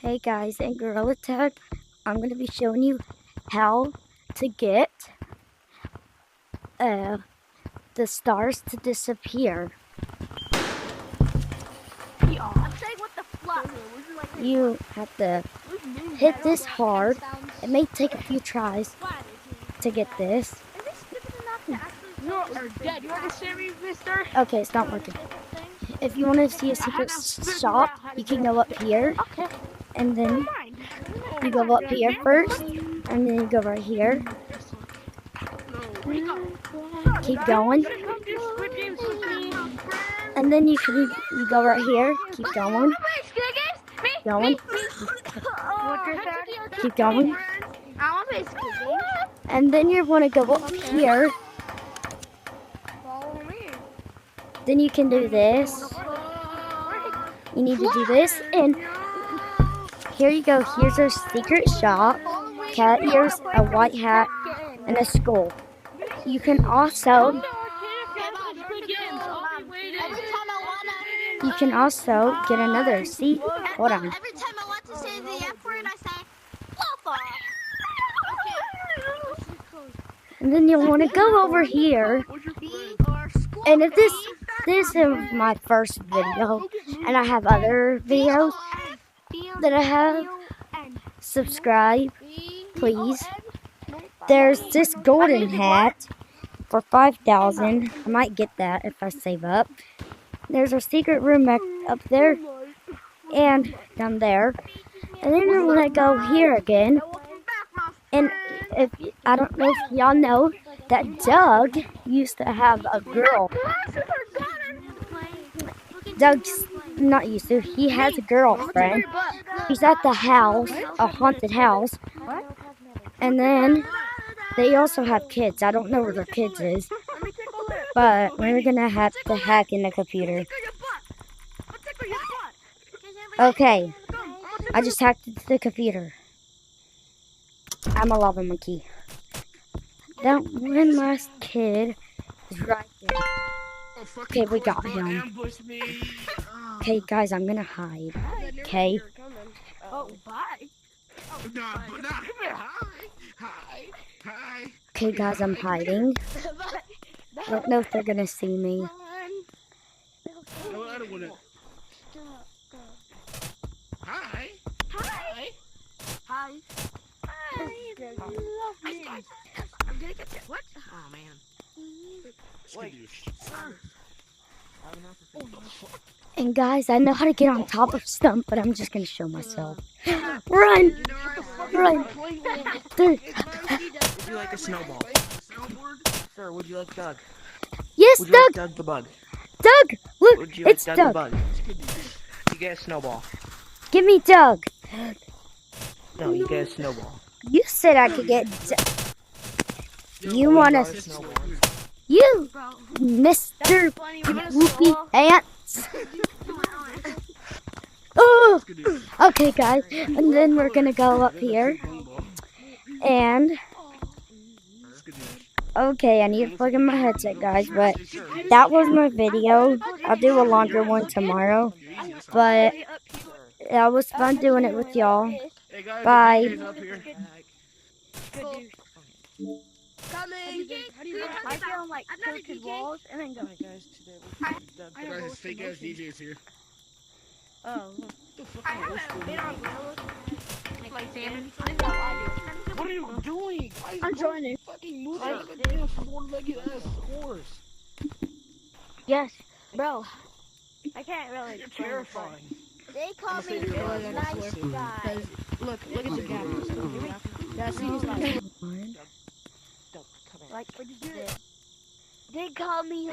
Hey guys, in Gorilla Tag, I'm going to be showing you how to get the stars to disappear. You have to hit this hard. It may take a few tries to get this. Okay, it's not working. If you want to see a secret shop, you can go up here. And then you go up here first, and then you go right here. Keep going. And then you go right here. Keep going. Going. Keep going. And then you want to go up here. Then you can do this. You need to do this, and here you go. Here's our secret shop. Cat ears, a white hat, and a skull. You can also get another. See? Hold on. Every time I want to say the F word, I say Waffle. And then you'll want to go over here. And if this is my first video, and I have other videos that I have, subscribe, please. There's this golden hat for 5,000. I might get that if I save up. There's our secret room up there and down there. And then we're gonna go here again. And if I don't know if y'all know that Doug used to have a girl. Doug's not used to. He has a girlfriend. He's at the house, a haunted house. And then they also have kids. I don't know where their kids is. But we're gonna have to hack in the computer. Okay. I just hacked the computer. I'm a lava monkey. That one last kid is right there. Okay, we got him. Okay, guys, I'm gonna hide. Okay. Oh, bye. Okay, guys, I'm hiding. I don't know if they're gonna see me. Hi. I'm gonna get you. What? Oh man. And guys, I know how to get on top of stuff, but I'm just gonna show myself. Run! Run! Would you like a snowball? Sir, would you like Doug? Yes, Would you Doug! like Doug the bug? Doug! Look, Would you like it's Doug Doug. the bug? You get a snowball. Give me Doug. No, you get a snowball. You said I could get Doug. You wanna... You, Mr. Whoopie Pants. Oh! Okay, guys. And then we're gonna go up here. And... Okay, I need to plug in my headset, guys, but that was my video. I'll do a longer one tomorrow, but that was fun doing it with y'all. Bye. Coming. I feel like crooked walls and then going. Guys, today Guys, fake ass DJs here. Oh. What are you doing? I'm joining. Fucking moving like a damn four-legged ass horse. Yes, bro. I can't really. You're terrifying. They call me the nice guy. Look at the gap. Yeah, see his life. Like, what you do? They call me